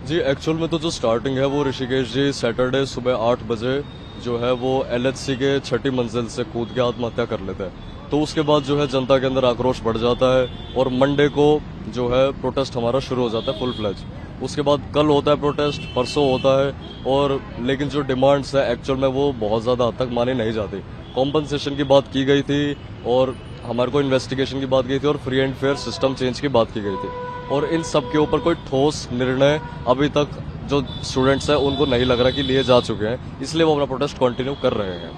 जी, actual में तो जो स्टार्टिंग है वो ऋषिकेश जी सैटरडे सुबह 8 बजे जो है वो एलएचसी के छठी मंजिल से कूद के आत्महत्या कर लेते हैं। तो उसके बाद जो है जनता के अंदर आक्रोश बढ़ जाता है और मंडे को जो है प्रोटेस्ट हमारा शुरू हो जाता है फुल फ्लैज। उसके बाद कल होता है प्रोटेस्ट, परसों होता है और लेकिन जो डिमांड्स है एक्चुअल में वो बहुत ज़्यादा हद तक मानी नहीं जाती। कॉम्पनसेशन की बात की गई थी और हमारे को इन्वेस्टिगेशन की बात की थी और free and fair system change की बात की गई थी और इन सब के ऊपर कोई ठोस निर्णय अभी तक जो स्टूडेंट्स हैं उनको नहीं लग रहा कि लिए जा चुके हैं, इसलिए वो अपना प्रोटेस्ट कंटिन्यू कर रहे हैं।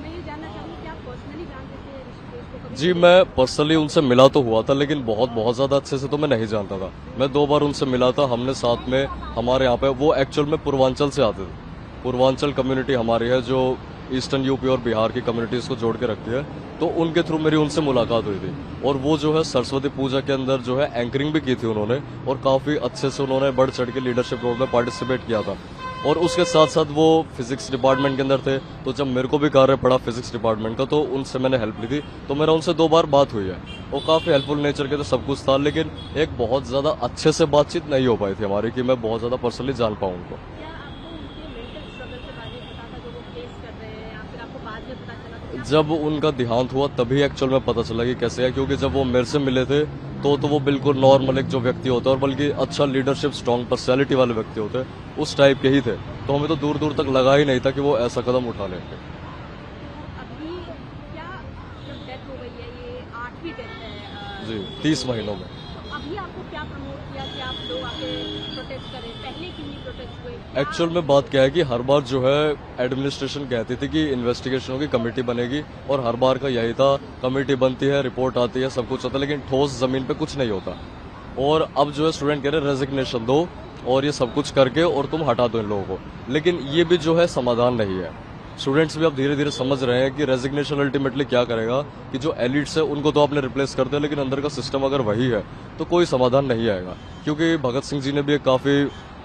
मैं ये जानना चाहूंगी कि आप पर्सनली जानते थे ऋषिकेश को कभी? जी, मैं पर्सनली उनसे मिला तो हुआ था लेकिन बहुत ज़्यादा अच्छे से तो मैं नहीं जानता था। मैं 2 बार उनसे मिला था, हमने साथ में हमारे यहाँ पे वो एक्चुअल में पूर्वांचल से आते थे। पूर्वांचल कम्युनिटी हमारी है जो ईस्टर्न यूपी और बिहार की कम्युनिटीज को जोड़ के रखती है, तो उनके थ्रू मेरी उनसे मुलाकात हुई थी और वो जो है सरस्वती पूजा के अंदर जो है एंकरिंग भी की थी उन्होंने और काफ़ी अच्छे से उन्होंने बढ़ चढ़ के लीडरशिप रोल में पार्टिसिपेट किया था। और उसके साथ साथ वो फिजिक्स डिपार्टमेंट के अंदर थे, तो जब मेरे को भी कार्य पड़ा फिजिक्स डिपार्टमेंट का तो उनसे मैंने हेल्प ली थी। तो मेरा उनसे 2 बार बात हुई है। वो काफ़ी हेल्पफुल नेचर के तो सब कुछ था, लेकिन एक बहुत ज़्यादा अच्छे से बातचीत नहीं हो पाई थी हमारी कि मैं बहुत ज़्यादा पर्सनली जान पाऊँ उनको। क्या आपको उनके मेंटल स्ट्रगल के बारे में पता था जो वो फेस कर रहे हैं या फिर आपको बाद में पता चला? तो क्या जब उनका देहांत हुआ तभी एक्चुअल में पता चला कि कैसे है, क्योंकि जब वो मेरे से मिले थे तो वो बिल्कुल नॉर्मल एक जो व्यक्ति होता है और बल्कि अच्छा लीडरशिप स्ट्रांग पर्सनैलिटी वाले व्यक्ति होते हैं उस टाइप के ही थे। तो हमें तो दूर दूर तक लगा ही नहीं था कि वो ऐसा कदम उठा लेंगे। अभी क्या, जब डेथ हो गई है, ये 8वीं डेथ है जी, 30 महीनों में। तो अभी आपको क्या प्रमोट किया कि आप लोग आके प्रोटेस्ट करें? पहले क्यों नहीं प्रोटेस्ट हुए? एक्चुअल में बात क्या है कि हर बार जो है एडमिनिस्ट्रेशन कहती थी कि इन्वेस्टिगेशनों की कमेटी बनेगी और हर बार का यही था, कमेटी बनती है, रिपोर्ट आती है, सब कुछ होता है, लेकिन ठोस जमीन पे कुछ नहीं होता। और अब जो है स्टूडेंट कह रहे हैं रेजिग्नेशन दो और ये सब कुछ करके और तुम हटा दो इन लोगों को, लेकिन ये भी जो है समाधान नहीं है। स्टूडेंट्स भी अब धीरे धीरे समझ रहे हैं कि रेजिग्नेशन अल्टीमेटली क्या करेगा कि जो एलिट्स है उनको तो आपने रिप्लेस कर दिया, लेकिन अंदर का सिस्टम अगर वही है तो कोई समाधान नहीं आएगा। क्योंकि भगत सिंह जी ने भी एक काफ़ी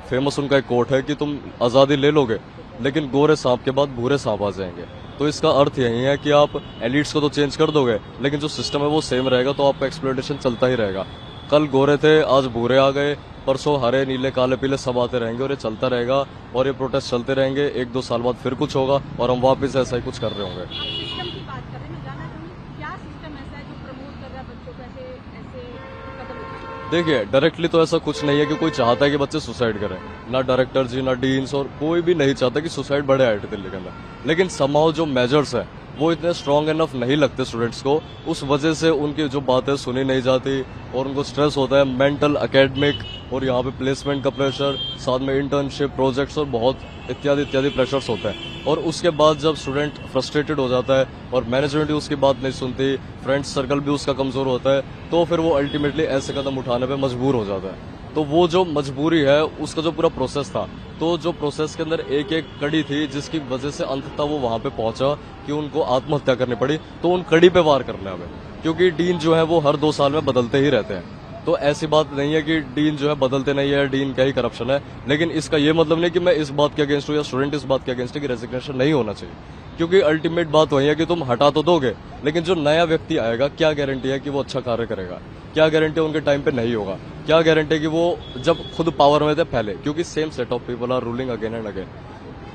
फेमस उनका एक कोट है कि तुम आज़ादी ले लोगे लेकिन गोरे सांप के बाद भूरे सांप आ जाएंगे। तो इसका अर्थ यही है कि आप एलिट्स को तो चेंज कर दोगे लेकिन जो सिस्टम है वो सेम रहेगा, तो आपका एक्सप्लॉयटेशन चलता ही रहेगा। कल गोरे थे, आज भूरे आ गए, परसों हरे नीले काले पीले सब आते रहेंगे और ये चलता रहेगा और ये प्रोटेस्ट चलते रहेंगे। 1-2 साल बाद फिर कुछ होगा और हम वापस ऐसा ही कुछ कर रहे होंगे। आप सिस्टम की बात कर रहे हैं, मैं जानना चाहूंगी क्या सिस्टम ऐसा है जो प्रमोट कर रहा है बच्चों को ऐसे ऐसे कदम उठाने? देखिए, डायरेक्टली तो ऐसा कुछ नहीं है कि कोई चाहता है कि बच्चे सुसाइड करें। ना डायरेक्टर जी, ना डीन्स और कोई भी नहीं चाहता कि सुसाइड बढ़े आईआईटी दिल्ली के अंदर, लेकिन समहाउ जो मेजर्स है वो इतने स्ट्रांग इनफ नहीं लगते स्टूडेंट्स को, उस वजह से उनकी जो बातें सुनी नहीं जाती और उनको स्ट्रेस होता है मेंटल, एकेडमिक और यहाँ पे प्लेसमेंट का प्रेशर, साथ में इंटर्नशिप, प्रोजेक्ट्स और बहुत इत्यादि इत्यादि प्रेशर्स होते हैं। और उसके बाद जब स्टूडेंट फ्रस्ट्रेटेड हो जाता है और मैनेजमेंट भी उसकी बात नहीं सुनती, फ्रेंड्स सर्कल भी उसका कमजोर होता है, तो फिर वो अल्टीमेटली ऐसे कदम उठाने पे मजबूर हो जाता है। तो वो जो मजबूरी है उसका जो पूरा प्रोसेस था, तो जो प्रोसेस के अंदर एक एक कड़ी थी जिसकी वजह से अंततः वो वहां पे पहुंचा कि उनको आत्महत्या करनी पड़ी, तो उन कड़ी पे वार करना है हमें। क्योंकि डीन जो है वो हर 2 साल में बदलते ही रहते हैं, तो ऐसी बात नहीं है कि डीन जो है बदलते नहीं है, डीन का ही करप्शन है। लेकिन इसका ये मतलब नहीं कि मैं इस बात के अगेंस्ट हूँ या स्टूडेंट इस बात के अगेंस्ट है कि रेजिग्नेशन नहीं होना चाहिए, क्योंकि अल्टीमेट बात वही है कि तुम हटा तो दोगे लेकिन जो नया व्यक्ति आएगा क्या गारंटी है कि वो अच्छा कार्य करेगा? क्या गारंटी उनके टाइम पे नहीं होगा? क्या गारंटी कि वो जब खुद पावर में थे पहले, क्योंकि same set of people are ruling again and again,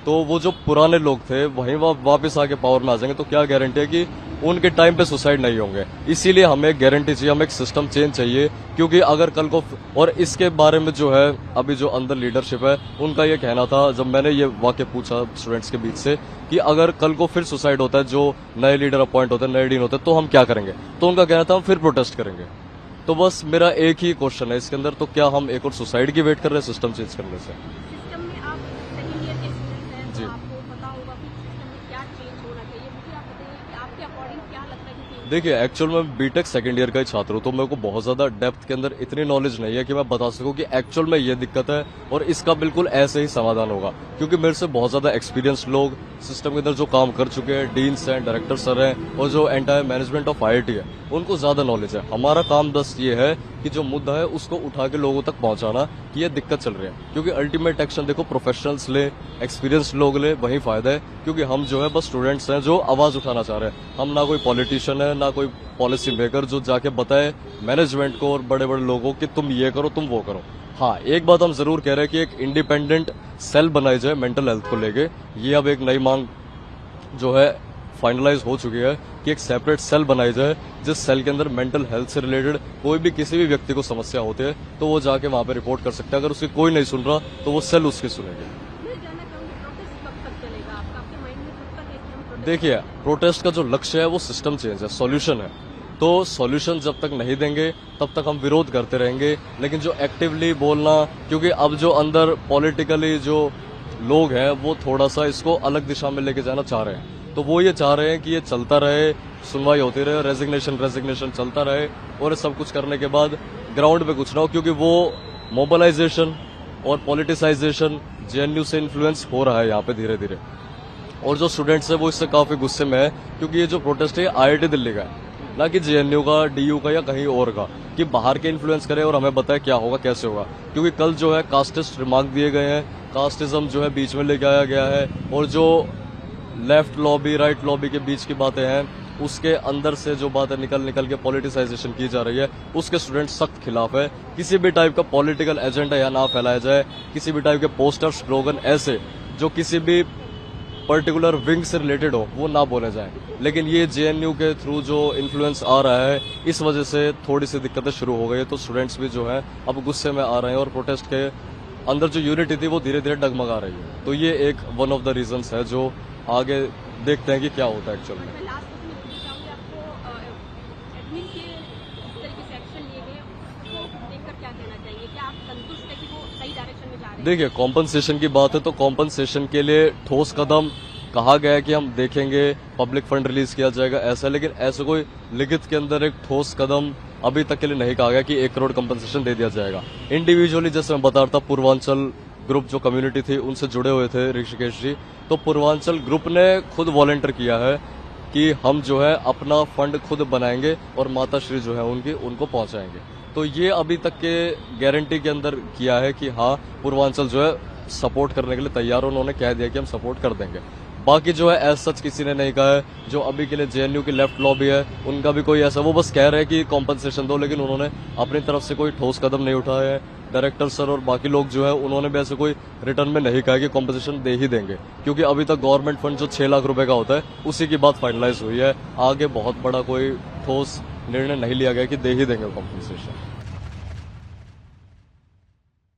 तो वो जो पुराने लोग थे वहीं वापस आके पावर में आ जाएंगे, तो क्या गारंटी है कि उनके टाइम पे सुसाइड नहीं होंगे? इसीलिए हमें एक गारंटी चाहिए, हमें एक सिस्टम चेंज चाहिए। क्योंकि अगर कल को, और इसके बारे में जो है अभी जो अंदर लीडरशिप है उनका ये कहना था, जब मैंने ये वाक्य पूछा स्टूडेंट्स के बीच से कि अगर कल को फिर सुसाइड होता है, जो नए लीडर अपॉइंट होते हैं, नए डीन होते हैं, तो हम क्या करेंगे? तो उनका कहना था हम फिर प्रोटेस्ट करेंगे। तो बस मेरा एक ही क्वेश्चन है इसके अंदर, तो क्या हम एक और सुसाइड की वेट कर रहे हैं सिस्टम चेंज करने से? सिस्टम में आप सेकेंड ईयर के स्टूडेंट हैं जी। तो आपको पता होगा कि सिस्टम में क्या चेंज होना चाहिए। मुझे आप बताइए कि आपके अकॉर्डिंग क्या लगता है कि change देखिए, एक्चुअल में बीटेक सेकंड ईयर का ही छात्र हूँ, तो मेरे को बहुत ज्यादा डेप्थ के अंदर इतनी नॉलेज नहीं है कि मैं बता सकूं कि एक्चुअल में ये दिक्कत है और इसका बिल्कुल ऐसे ही समाधान होगा। क्योंकि मेरे से बहुत ज्यादा एक्सपीरियंस लोग सिस्टम के अंदर जो काम कर चुके हैं, डीन्स हैं, डायरेक्टर सर हैं और जो एंटायर मैनेजमेंट ऑफ आईआईटी है, उनको ज्यादा नॉलेज है। हमारा काम बस ये है कि जो मुद्दा है उसको उठा के लोगों तक पहुंचाना कि ये दिक्कत चल रही है। क्योंकि अल्टीमेट एक्शन देखो प्रोफेशनल्स ले, एक्सपीरियंस लोग ले, वही फायदा है। क्योंकि हम जो है बस स्टूडेंट्स हैं जो आवाज उठाना चाह रहे हैं। हम ना कोई पॉलिटिशियन है, ना कोई पॉलिसी मेकर जो जाके बताए मैनेजमेंट को और बड़े बड़े लोगों कि तुम ये करो, तुम वो करो। हाँ, एक बात हम जरूर कह रहे हैं कि एक इंडिपेंडेंट सेल बनाई जाए मेंटल हेल्थ को लेके। ये अब एक नई मांग जो है फाइनलाइज हो चुकी है कि एक सेपरेट सेल बनाई जाए, जिस सेल के अंदर मेंटल हेल्थ से रिलेटेड कोई भी किसी भी व्यक्ति को समस्या होती है तो वो जाके वहां पे रिपोर्ट कर सकता है। अगर उसकी कोई नहीं सुन रहा तो वो सेल उसकी सुनेगी। मैं जानना चाहूंगी प्रोटेस्ट कब तक चलेगा आपका, आपके माइंड में कब तक है कि हम प्रोटेस्ट देखिए, प्रोटेस्ट का जो लक्ष्य है वो सिस्टम चेंज है, सॉल्यूशन है। तो सॉल्यूशन जब तक नहीं देंगे तब तक हम विरोध करते रहेंगे। लेकिन जो एक्टिवली बोलना, क्योंकि अब जो अंदर पॉलिटिकली जो लोग हैं वो थोड़ा सा इसको अलग दिशा में लेके जाना चाह रहे हैं, तो वो ये चाह रहे हैं कि ये चलता रहे, सुनवाई होती रहे, रेजिग्नेशन चलता रहे और सब कुछ करने के बाद ग्राउंड पे कुछ ना हो, क्योंकि वो मोबिलाइजेशन और पॉलिटिसाइजेशन जेएनयू से इन्फ्लुएंस हो रहा है यहाँ पे धीरे धीरे। और जो स्टूडेंट्स है वो इससे काफी गुस्से में है, क्योंकि ये जो प्रोटेस्ट है आईआईटी दिल्ली का है, ना कि जेएनयू का, डीयू का या कहीं और का, कि बाहर के इन्फ्लुएंस करे और हमें बताए क्या होगा कैसे होगा। क्योंकि कल जो है कास्टिस्ट रिमार्क दिए गए हैं, कास्टिज्म जो है बीच में लेके आया गया है, और जो लेफ्ट लॉबी राइट लॉबी के बीच की बातें हैं उसके अंदर से जो बातें निकल के पॉलिटिसाइजेशन की जा रही है, उसके स्टूडेंट सख्त खिलाफ है। किसी भी टाइप का पॉलिटिकल एजेंडा यहाँ ना फैलाया जाए, किसी भी टाइप के पोस्टर स्लोगन ऐसे जो किसी भी पर्टिकुलर विंग से रिलेटेड हो वो ना बोले जाएं। लेकिन ये जेएनयू के थ्रू जो इन्फ्लुएंस आ रहा है, इस वजह से थोड़ी सी दिक्कतें शुरू हो गई है। तो स्टूडेंट्स भी जो है अब गुस्से में आ रहे हैं और प्रोटेस्ट के अंदर जो यूनिटी थी वो धीरे धीरे डगमगा रही है। तो ये एक वन ऑफ द रीजंस है जो आगे देखते हैं कि क्या होता है एक्चुअल में। मैं लास्ट क्वेश्चन पूछना चाहूंगी आपको, एडमिन के जिस तरीके से एक्शन लिए गए उसको देखकर क्या कहना चाहिए, क्या आप संतुष्ट है कि वो सही डायरेक्शन में जा रहे हैं? देखिए, कॉम्पनसेशन की बात है तो कॉम्पनसेशन के लिए ठोस कदम कहा गया है कि हम देखेंगे, पब्लिक फंड रिलीज किया जाएगा ऐसा, लेकिन ऐसे कोई लिखित के अंदर एक ठोस कदम अभी तक के लिए नहीं कहा गया कि 1 करोड़ कम्पनसेशन दे दिया जाएगा। इंडिविजुअली जैसे मैं बता रहा था, पूर्वांचल ग्रुप जो कम्युनिटी थी उनसे जुड़े हुए थे ऋषिकेश जी, तो पूर्वांचल ग्रुप ने खुद वॉलंटियर किया है कि हम जो है अपना फंड खुद बनाएंगे और माता श्री जो है उनको पहुंचाएंगे। तो ये अभी तक के गारंटी के अंदर किया है कि हाँ, पूर्वांचल जो है सपोर्ट करने के लिए तैयार, उन्होंने कह दिया कि हम सपोर्ट कर देंगे। बाकी जो है एज सच किसी ने नहीं कहा है। जो अभी के लिए जेएनयू की लेफ्ट लॉबी है उनका भी कोई ऐसा, वो बस कह रहे हैं कि कॉम्पनसेशन दो, लेकिन उन्होंने अपनी तरफ से कोई ठोस कदम नहीं उठाए हैं। डायरेक्टर सर और बाकी लोग जो है उन्होंने भी ऐसे कोई रिटर्न में नहीं कहा कि कॉम्पनसेशन दे ही देंगे, क्योंकि अभी तक गवर्नमेंट फंड जो 6 लाख रुपए का होता है उसी की बात फाइनलाइज हुई है। आगे बहुत बड़ा कोई ठोस निर्णय नहीं लिया गया कि दे ही देंगे कॉम्पनसेशन।